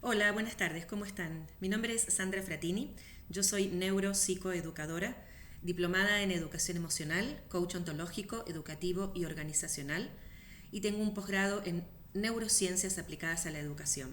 Hola, buenas tardes, ¿cómo están? Mi nombre es Sandra Fratini, yo soy neuropsicoeducadora, diplomada en educación emocional, coach ontológico, educativo y organizacional, y tengo un posgrado en neurociencias aplicadas a la educación.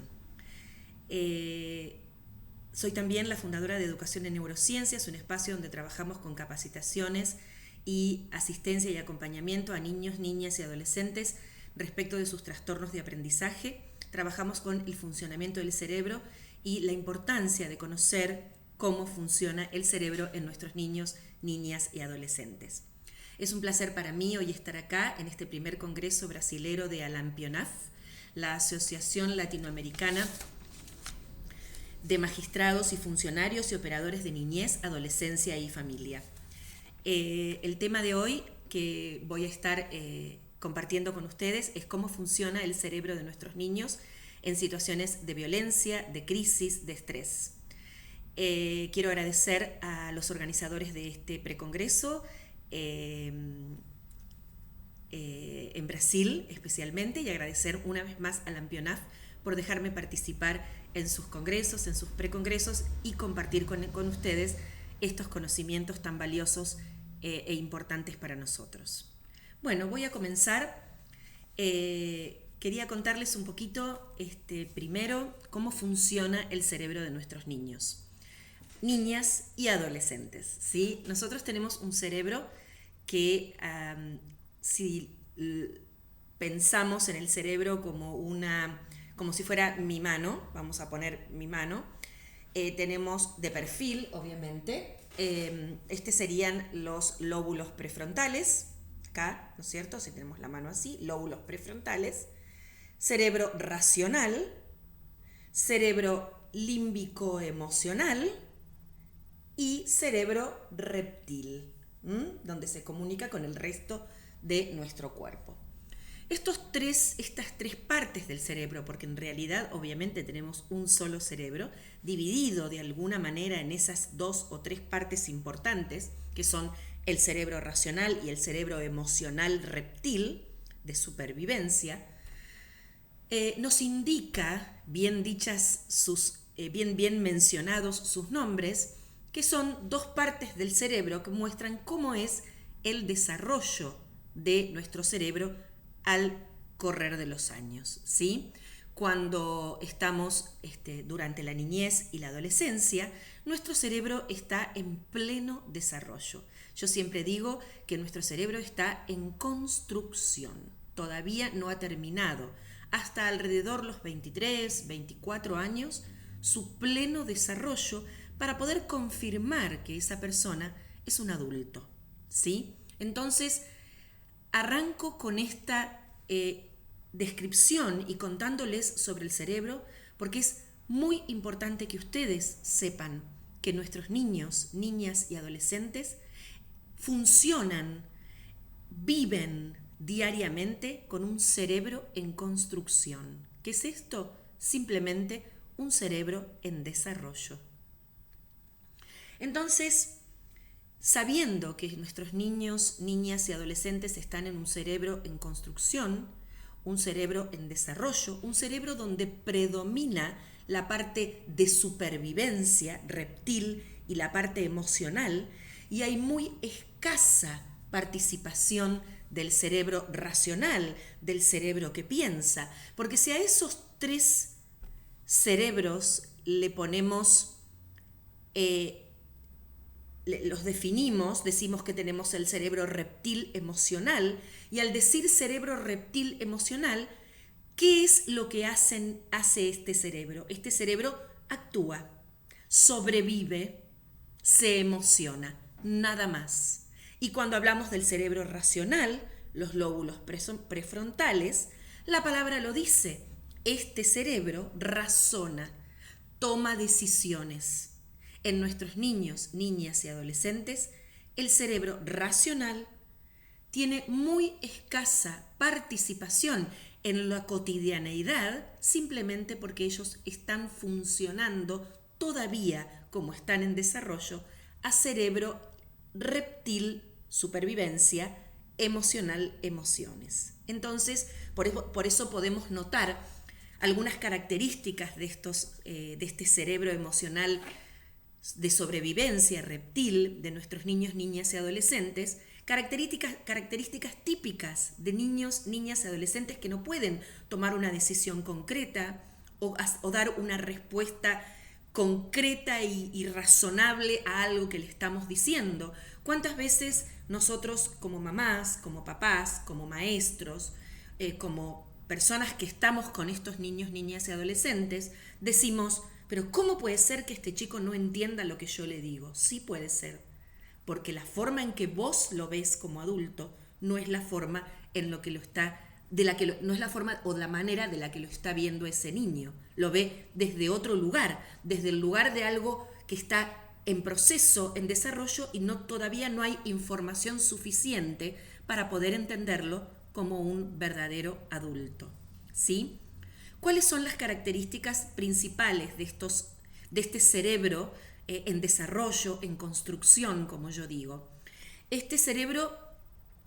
Soy también la fundadora de Educación en Neurociencias, un espacio donde trabajamos con capacitaciones y asistencia y acompañamiento a niños, niñas y adolescentes respecto de sus trastornos de aprendizaje. Trabajamos con el funcionamiento del cerebro y la importancia de conocer cómo funciona el cerebro en nuestros niños, niñas y adolescentes. Es un placer para mí hoy estar acá en este primer congreso brasilero de Alampionaf, la Asociación Latinoamericana de Magistrados y Funcionarios y Operadores de Niñez, Adolescencia y Familia. El tema de hoy que voy a estar compartiendo con ustedes es cómo funciona el cerebro de nuestros niños en situaciones de violencia, de crisis, de estrés. Quiero agradecer a los organizadores de este precongreso, en Brasil especialmente, y agradecer una vez más a Alampionaf por dejarme participar en sus congresos, en sus precongresos y compartir con ustedes estos conocimientos tan valiosos e importantes para nosotros. Bueno, voy a comenzar. Quería contarles un poquito primero cómo funciona el cerebro de nuestros niños, niñas y adolescentes, ¿sí? Nosotros tenemos un cerebro que si pensamos en el cerebro como si fuera mi mano, vamos a poner mi mano, tenemos de perfil, obviamente, serían los lóbulos prefrontales, acá, ¿no es cierto? Si tenemos la mano así, lóbulos prefrontales, cerebro racional, cerebro límbico emocional y cerebro reptil, donde se comunica con el resto de nuestro cuerpo. Estas tres partes del cerebro, porque en realidad obviamente tenemos un solo cerebro, dividido de alguna manera en esas dos o tres partes importantes, que son el cerebro racional y el cerebro emocional reptil, de supervivencia, nos indica, bien mencionados sus nombres, que son dos partes del cerebro que muestran cómo es el desarrollo de nuestro cerebro al correr de los años, ¿sí? Cuando estamos durante la niñez y la adolescencia, nuestro cerebro está en pleno desarrollo. Yo siempre digo que nuestro cerebro está en construcción, todavía no ha terminado. Hasta alrededor los 23, 24 años, su pleno desarrollo para poder confirmar que esa persona es un adulto, ¿sí? Entonces, arranco con esta descripción y contándoles sobre el cerebro porque es muy importante que ustedes sepan que nuestros niños, niñas y adolescentes funcionan, viven diariamente con un cerebro en construcción. ¿Qué es esto? Simplemente un cerebro en desarrollo. Entonces, sabiendo que nuestros niños, niñas y adolescentes están en un cerebro en construcción, un cerebro en desarrollo, un cerebro donde predomina la parte de supervivencia reptil y la parte emocional, y hay muy escasa participación del cerebro racional, del cerebro que piensa, porque si a esos tres cerebros le ponemos los definimos, decimos que tenemos el cerebro reptil emocional, y al decir cerebro reptil emocional, ¿qué es lo que hace este cerebro? Este cerebro actúa, sobrevive, se emociona, nada más. Y cuando hablamos del cerebro racional, los lóbulos prefrontales, la palabra lo dice, este cerebro razona, toma decisiones. En nuestros niños, niñas y adolescentes, el cerebro racional tiene muy escasa participación en la cotidianeidad simplemente porque ellos están funcionando todavía como están en desarrollo a cerebro reptil, supervivencia, emocional, emociones. Entonces, por eso podemos notar algunas características de este cerebro emocional de sobrevivencia reptil de nuestros niños, niñas y adolescentes, características típicas de niños, niñas y adolescentes que no pueden tomar una decisión concreta o dar una respuesta concreta y razonable a algo que le estamos diciendo. ¿Cuántas veces nosotros como mamás, como papás, como maestros, como personas que estamos con estos niños, niñas y adolescentes, decimos, pero ¿cómo puede ser que este chico no entienda lo que yo le digo? Sí puede ser, porque la forma en que vos lo ves como adulto no es la forma en lo que lo está, no es la forma o la manera de la que lo está viendo ese niño. Lo ve desde otro lugar, desde el lugar de algo que está en proceso, en desarrollo y todavía no hay información suficiente para poder entenderlo como un verdadero adulto. ¿Sí? ¿Cuáles son las características principales de este cerebro en desarrollo, en construcción, como yo digo? Este cerebro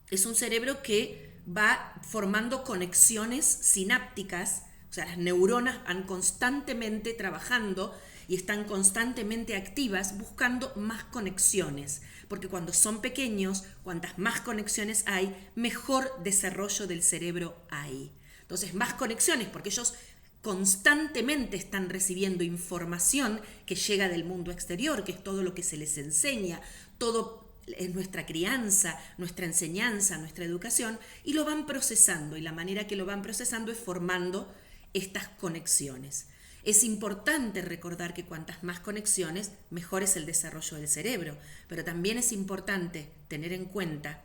es un cerebro que va formando conexiones sinápticas, o sea, las neuronas van constantemente trabajando y están constantemente activas buscando más conexiones, porque cuando son pequeños, cuantas más conexiones hay, mejor desarrollo del cerebro hay. Entonces, más conexiones, porque ellos constantemente están recibiendo información que llega del mundo exterior, que es todo lo que se les enseña, todo es nuestra crianza, nuestra enseñanza, nuestra educación, y lo van procesando, y la manera que lo van procesando es formando estas conexiones. Es importante recordar que cuantas más conexiones, mejor es el desarrollo del cerebro, pero también es importante tener en cuenta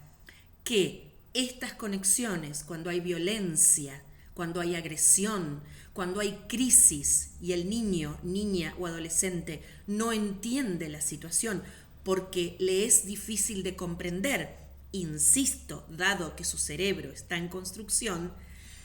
que estas conexiones, cuando hay violencia, cuando hay agresión, cuando hay crisis y el niño, niña o adolescente no entiende la situación porque le es difícil de comprender, insisto, dado que su cerebro está en construcción,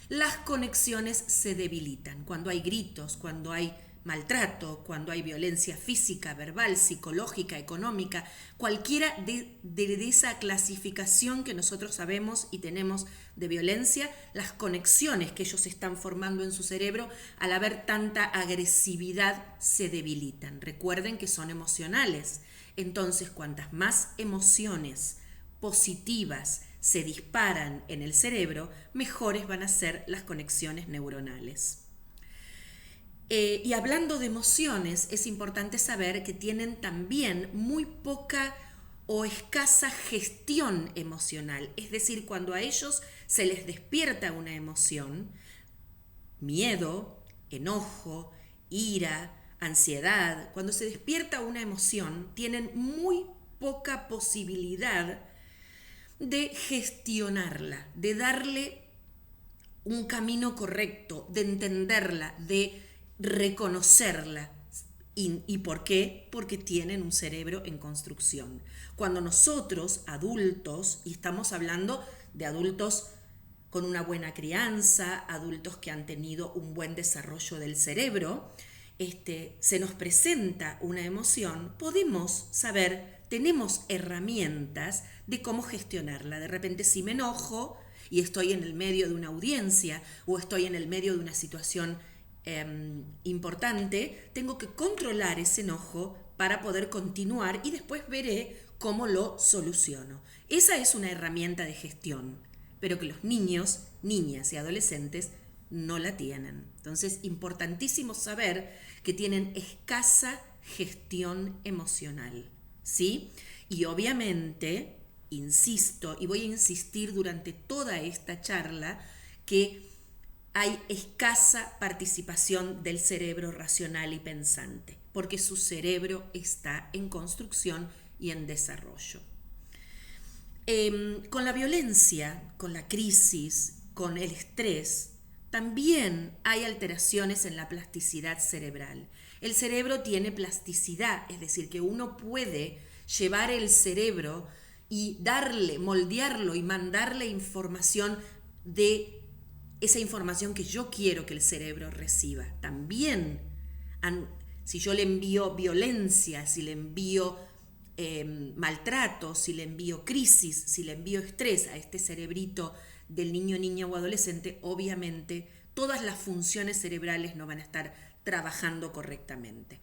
las conexiones se debilitan. Cuando hay gritos, cuando hay maltrato, cuando hay violencia física, verbal, psicológica, económica, cualquiera de esa clasificación que nosotros sabemos y tenemos de violencia, las conexiones que ellos están formando en su cerebro al haber tanta agresividad se debilitan. Recuerden que son emocionales. Entonces, cuantas más emociones positivas se disparan en el cerebro, mejores van a ser las conexiones neuronales. Y hablando de emociones, es importante saber que tienen también muy poca o escasa gestión emocional. Es decir, cuando a ellos se les despierta una emoción, miedo, enojo, ira, ansiedad, cuando se despierta una emoción, tienen muy poca posibilidad de gestionarla, de darle un camino correcto, de entenderla, de reconocerla. ¿Y por qué? Porque tienen un cerebro en construcción. Cuando nosotros, adultos, y estamos hablando de adultos con una buena crianza, adultos que han tenido un buen desarrollo del cerebro, se nos presenta una emoción, podemos saber, tenemos herramientas de cómo gestionarla. De repente, si me enojo y estoy en el medio de una audiencia o estoy en el medio de una situación importante, tengo que controlar ese enojo para poder continuar y después veré cómo lo soluciono. Esa es una herramienta de gestión, pero que los niños, niñas y adolescentes no la tienen. Entonces, importantísimo saber que tienen escasa gestión emocional, ¿sí? Y obviamente, insisto, y voy a insistir durante toda esta charla, que hay escasa participación del cerebro racional y pensante, porque su cerebro está en construcción y en desarrollo. Con la violencia, con la crisis, con el estrés, también hay alteraciones en la plasticidad cerebral. El cerebro tiene plasticidad, es decir, que uno puede llevar el cerebro y moldearlo y mandarle información de esa información que yo quiero que el cerebro reciba. También, si yo le envío violencia, si le envío maltrato, si le envío crisis, si le envío estrés a este cerebrito del niño, niña o adolescente, obviamente todas las funciones cerebrales no van a estar trabajando correctamente.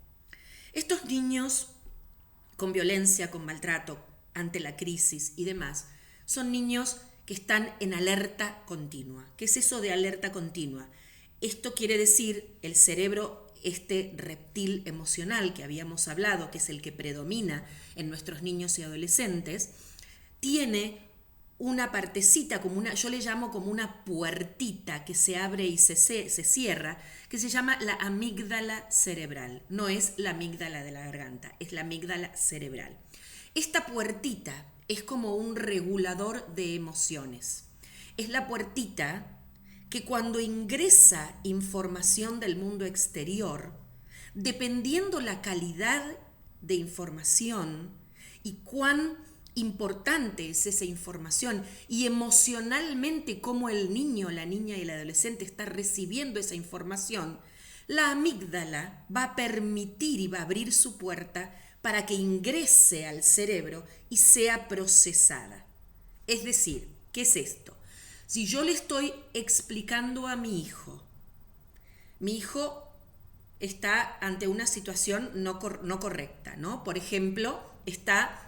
Estos niños con violencia, con maltrato, ante la crisis y demás, son niños que están en alerta continua. ¿Qué es eso de alerta continua? Esto quiere decir el cerebro, este reptil emocional que habíamos hablado, que es el que predomina en nuestros niños y adolescentes, tiene una partecita, yo le llamo como una puertita que se abre y se cierra, que se llama la amígdala cerebral. No es la amígdala de la garganta, es la amígdala cerebral. Esta puertita es como un regulador de emociones. Es la puertita que cuando ingresa información del mundo exterior, dependiendo la calidad de información y cuán importante es esa información y emocionalmente cómo el niño, la niña y el adolescente está recibiendo esa información, la amígdala va a permitir y va a abrir su puerta para que ingrese al cerebro y sea procesada. Es decir, ¿qué es esto? Si yo le estoy explicando a mi hijo está ante una situación no correcta, ¿no? Por ejemplo, está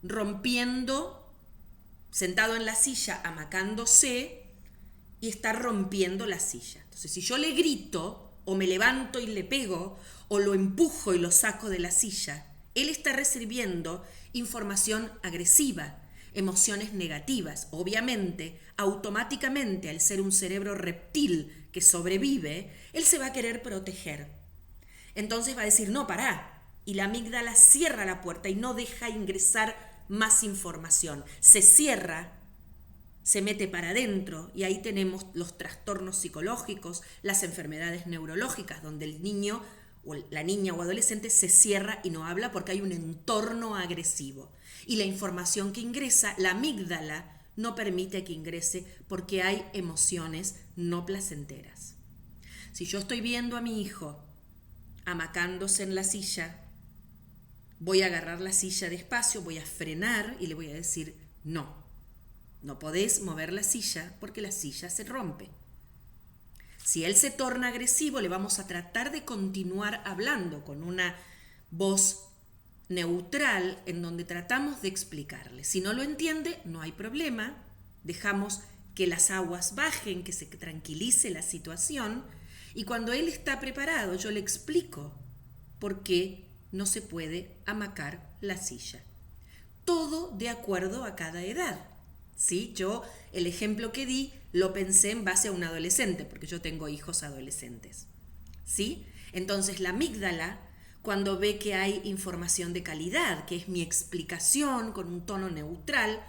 rompiendo, sentado en la silla, amacándose y está rompiendo la silla. Entonces, si yo le grito o me levanto y le pego o lo empujo y lo saco de la silla, él está recibiendo información agresiva, emociones negativas. Obviamente, automáticamente, al ser un cerebro reptil que sobrevive, él se va a querer proteger. Entonces va a decir, no, pará. Y la amígdala cierra la puerta y no deja ingresar más información. Se cierra, se mete para adentro y ahí tenemos los trastornos psicológicos, las enfermedades neurológicas, donde el niño o la niña o adolescente se cierra y no habla porque hay un entorno agresivo. Y la información que ingresa, la amígdala no permite que ingrese porque hay emociones no placenteras. Si yo estoy viendo a mi hijo amacándose en la silla, voy a agarrar la silla despacio, voy a frenar y le voy a decir, no podés mover la silla porque la silla se rompe. Si él se torna agresivo, le vamos a tratar de continuar hablando con una voz neutral en donde tratamos de explicarle. Si no lo entiende, no hay problema, dejamos que las aguas bajen, que se tranquilice la situación y cuando él está preparado yo le explico por qué no se puede amacar la silla. Todo de acuerdo a cada edad. ¿Sí? Yo el ejemplo que di lo pensé en base a un adolescente, porque yo tengo hijos adolescentes. ¿Sí? Entonces la amígdala, cuando ve que hay información de calidad, que es mi explicación con un tono neutral,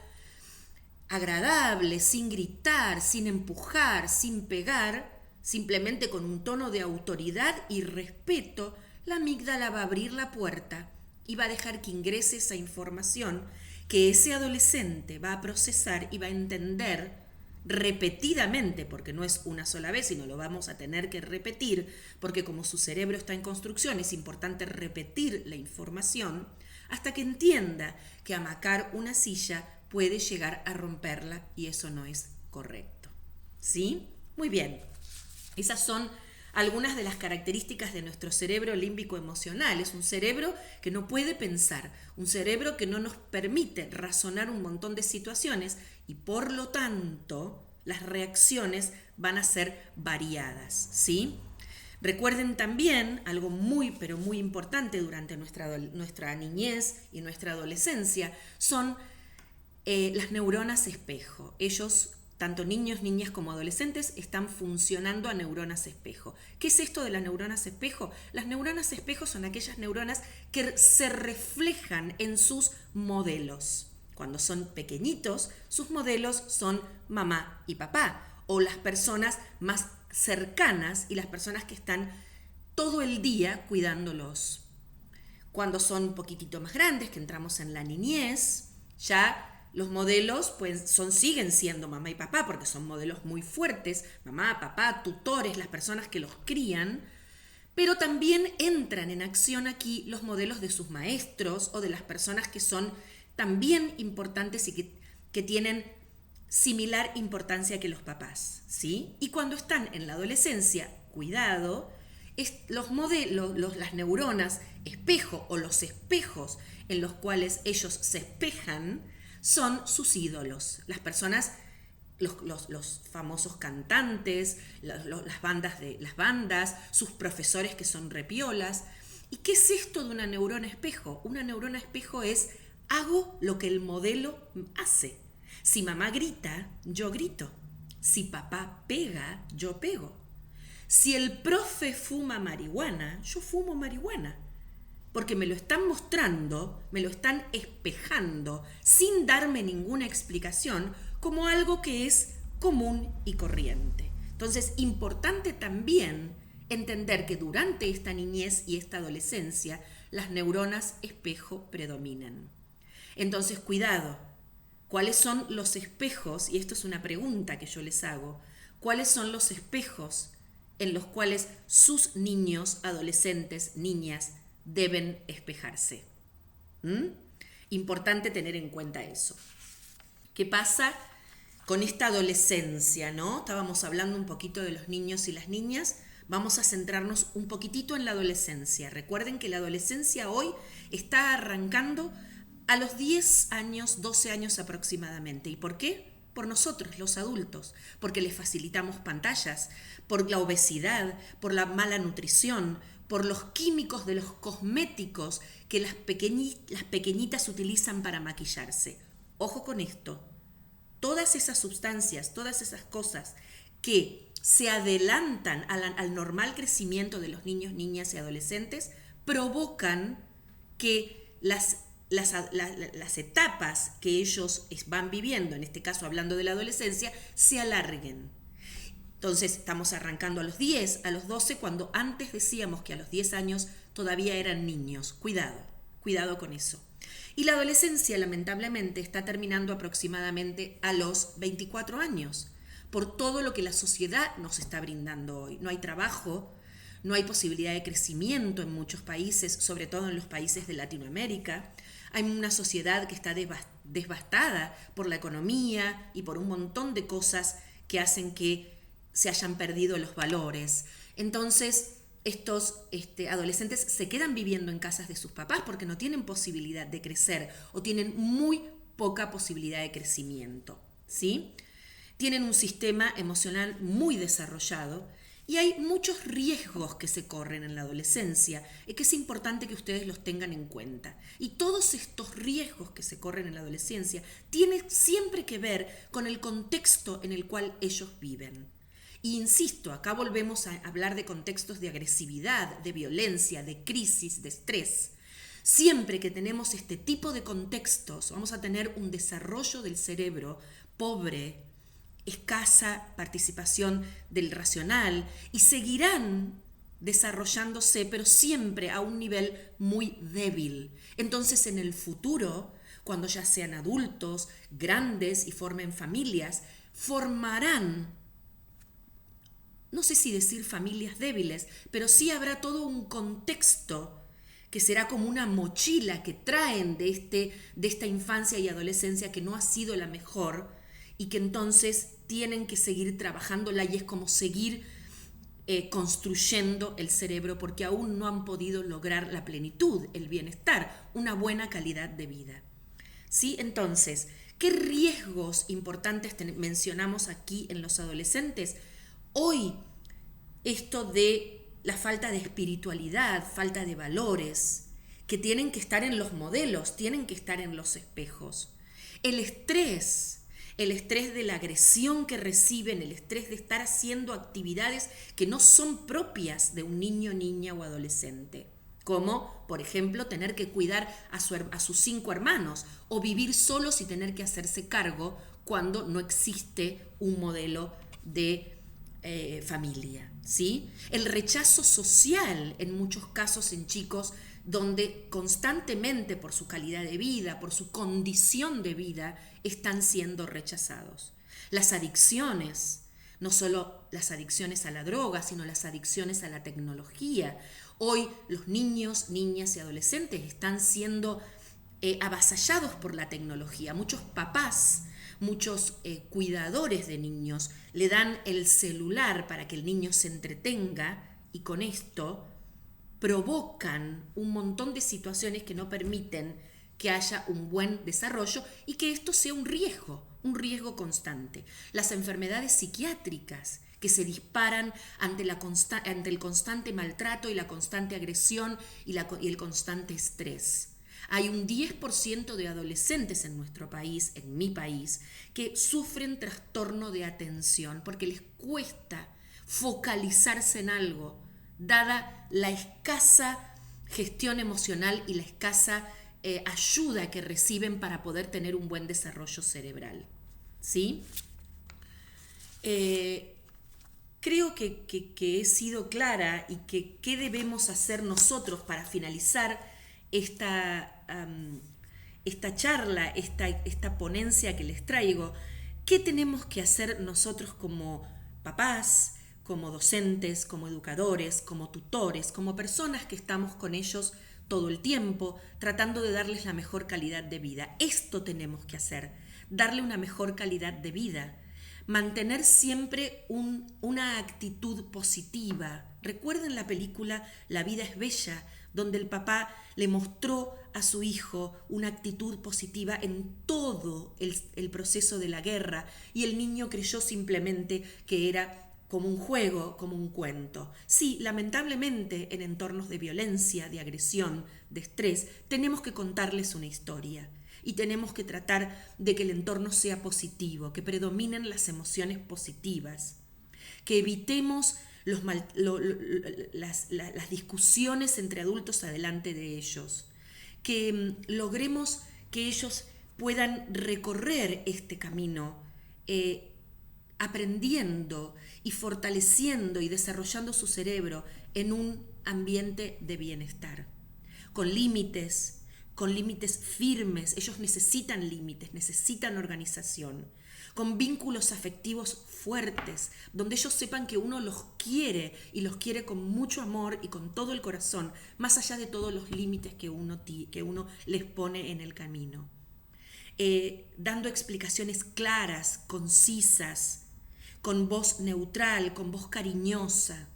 agradable, sin gritar, sin empujar, sin pegar, simplemente con un tono de autoridad y respeto, la amígdala va a abrir la puerta y va a dejar que ingrese esa información que ese adolescente va a procesar y va a entender repetidamente, porque no es una sola vez, sino lo vamos a tener que repetir, porque como su cerebro está en construcción, es importante repetir la información hasta que entienda que amacar una silla puede llegar a romperla y eso no es correcto. ¿Sí? Muy bien. Esas son algunas de las características de nuestro cerebro límbico emocional. Es un cerebro que no puede pensar, un cerebro que no nos permite razonar un montón de situaciones y por lo tanto las reacciones van a ser variadas, ¿sí? Recuerden también algo muy, pero muy importante durante nuestra niñez y nuestra adolescencia, son las neuronas espejo. Ellos, tanto niños, niñas como adolescentes, están funcionando a neuronas espejo. ¿Qué es esto de las neuronas espejo? Las neuronas espejo son aquellas neuronas que se reflejan en sus modelos. Cuando son pequeñitos, sus modelos son mamá y papá, o las personas más cercanas y las personas que están todo el día cuidándolos. Cuando son un poquitito más grandes, que entramos en la niñez, ya los modelos pues siguen siendo mamá y papá porque son modelos muy fuertes, mamá, papá, tutores, las personas que los crían, pero también entran en acción aquí los modelos de sus maestros o de las personas que son también importantes y que tienen similar importancia que los papás, ¿sí? Y cuando están en la adolescencia, cuidado, los modelos, las neuronas espejo o los espejos en los cuales ellos se espejan son sus ídolos, las personas, los famosos cantantes, las bandas, sus profesores que son repiolas. ¿Y qué es esto de una neurona espejo? Una neurona espejo es hago lo que el modelo hace. Si mamá grita, yo grito. Si papá pega, yo pego. Si el profe fuma marihuana, yo fumo marihuana. Porque me lo están mostrando, me lo están espejando, sin darme ninguna explicación, como algo que es común y corriente. Entonces, importante también entender que durante esta niñez y esta adolescencia, las neuronas espejo predominan. Entonces, cuidado, ¿cuáles son los espejos? Y esto es una pregunta que yo les hago. ¿Cuáles son los espejos en los cuales sus niños, adolescentes, niñas, deben espejarse? Importante tener en cuenta eso. ¿Qué pasa con esta adolescencia, no? Estábamos hablando un poquito de los niños y las niñas. Vamos a centrarnos un poquitito en la adolescencia. Recuerden que la adolescencia hoy está arrancando a los 10 años, 12 años aproximadamente. ¿Y por qué? Por nosotros, los adultos, porque les facilitamos pantallas, por la obesidad, por la mala nutrición, por los químicos de los cosméticos que las pequeñitas utilizan para maquillarse. Ojo con esto. Todas esas sustancias, todas esas cosas que se adelantan al normal crecimiento de los niños, niñas y adolescentes provocan que las etapas que ellos van viviendo, en este caso hablando de la adolescencia, se alarguen. Entonces estamos arrancando a los 10, a los 12, cuando antes decíamos que a los 10 años todavía eran niños. Cuidado con eso. Y la adolescencia, lamentablemente, está terminando aproximadamente a los 24 años, por todo lo que la sociedad nos está brindando hoy. No hay trabajo, no hay posibilidad de crecimiento en muchos países, sobre todo en los países de Latinoamérica. Hay una sociedad que está devastada por la economía y por un montón de cosas que hacen que se hayan perdido los valores. Entonces, estos adolescentes se quedan viviendo en casas de sus papás porque no tienen posibilidad de crecer o tienen muy poca posibilidad de crecimiento, ¿sí? Tienen un sistema emocional muy desarrollado y hay muchos riesgos que se corren en la adolescencia y que es importante que ustedes los tengan en cuenta. Y todos estos riesgos que se corren en la adolescencia tienen siempre que ver con el contexto en el cual ellos viven. Y insisto, acá volvemos a hablar de contextos de agresividad, de violencia, de crisis, de estrés. Siempre que tenemos este tipo de contextos, vamos a tener un desarrollo del cerebro pobre, escasa participación del racional y seguirán desarrollándose, pero siempre a un nivel muy débil. Entonces, en el futuro, cuando ya sean adultos, grandes y formen familias, formarán, no sé si decir familias débiles, pero sí habrá todo un contexto que será como una mochila que traen de esta infancia y adolescencia que no ha sido la mejor y que entonces tienen que seguir trabajándola y es como seguir construyendo el cerebro porque aún no han podido lograr la plenitud, el bienestar, una buena calidad de vida. ¿Sí? Entonces, ¿qué riesgos importantes mencionamos aquí en los adolescentes? Hoy, esto de la falta de espiritualidad, falta de valores, que tienen que estar en los modelos, tienen que estar en los espejos. El estrés de la agresión que reciben, el estrés de estar haciendo actividades que no son propias de un niño, niña o adolescente. Como, por ejemplo, tener que cuidar a sus 5 hermanos o vivir solos y tener que hacerse cargo cuando no existe un modelo de familia, ¿sí? El rechazo social en muchos casos en chicos donde constantemente por su calidad de vida, por su condición de vida, están siendo rechazados. Las adicciones, no solo las adicciones a la droga, sino las adicciones a la tecnología. Hoy los niños, niñas y adolescentes están siendo avasallados por la tecnología. Muchos papás, muchos cuidadores de niños le dan el celular para que el niño se entretenga y con esto provocan un montón de situaciones que no permiten que haya un buen desarrollo y que esto sea un riesgo constante. Las enfermedades psiquiátricas que se disparan ante el constante maltrato y la constante agresión y el constante estrés. Hay un 10% de adolescentes en nuestro país, en mi país, que sufren trastorno de atención porque les cuesta focalizarse en algo, dada la escasa gestión emocional y la escasa ayuda que reciben para poder tener un buen desarrollo cerebral. ¿Sí? Creo que he sido clara y que qué debemos hacer nosotros para finalizar esta charla, esta ponencia que les traigo. ¿Qué tenemos que hacer nosotros como papás, como docentes, como educadores, como tutores, como personas que estamos con ellos todo el tiempo, tratando de darles la mejor calidad de vida? Esto tenemos que hacer, darle una mejor calidad de vida, mantener siempre una actitud positiva. Recuerden la película La vida es bella, donde el papá le mostró a su hijo una actitud positiva en todo el proceso de la guerra y el niño creyó simplemente que era como un juego, como un cuento. Sí, lamentablemente en entornos de violencia, de agresión, de estrés, tenemos que contarles una historia y tenemos que tratar de que el entorno sea positivo, que predominen las emociones positivas, que evitemos las discusiones entre adultos adelante de ellos, que logremos que ellos puedan recorrer este camino aprendiendo y fortaleciendo y desarrollando su cerebro en un ambiente de bienestar, con límites firmes. Ellos necesitan límites, necesitan organización, con vínculos afectivos fuertes, donde ellos sepan que uno los quiere y los quiere con mucho amor y con todo el corazón, más allá de todos los límites que uno les pone en el camino. Dando explicaciones claras, concisas, con voz neutral, con voz cariñosa,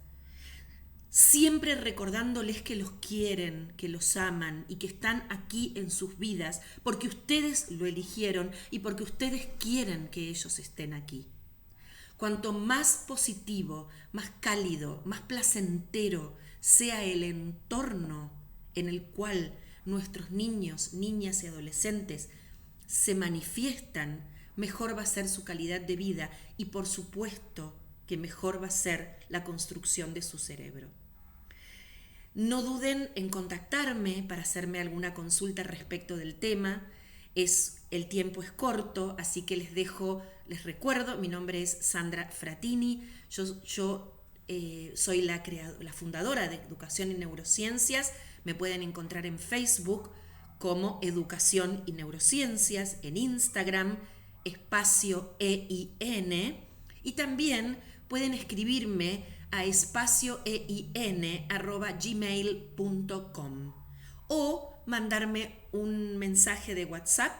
siempre recordándoles que los quieren, que los aman y que están aquí en sus vidas porque ustedes lo eligieron y porque ustedes quieren que ellos estén aquí. Cuanto más positivo, más cálido, más placentero sea el entorno en el cual nuestros niños, niñas y adolescentes se manifiestan, mejor va a ser su calidad de vida y por supuesto que mejor va a ser la construcción de su cerebro. No duden en contactarme para hacerme alguna consulta respecto del tema. El tiempo es corto, así que les recuerdo, mi nombre es Sandra Fratini, yo soy la fundadora de Educación y Neurociencias. Me pueden encontrar en Facebook como Educación y Neurociencias, en Instagram, espacio EIN, y también pueden escribirme a espacioein@gmail.com o mandarme un mensaje de WhatsApp.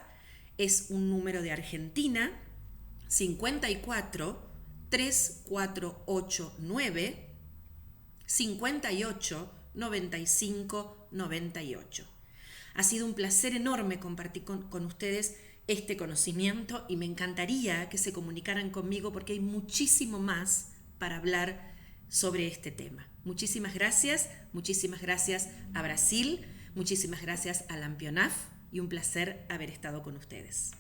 Es un número de Argentina, 54 3489 58 95 98. Ha sido un placer enorme compartir con ustedes este conocimiento y me encantaría que se comunicaran conmigo porque hay muchísimo más para hablar sobre este tema. Muchísimas gracias a Brasil, muchísimas gracias a Lampionaf y un placer haber estado con ustedes.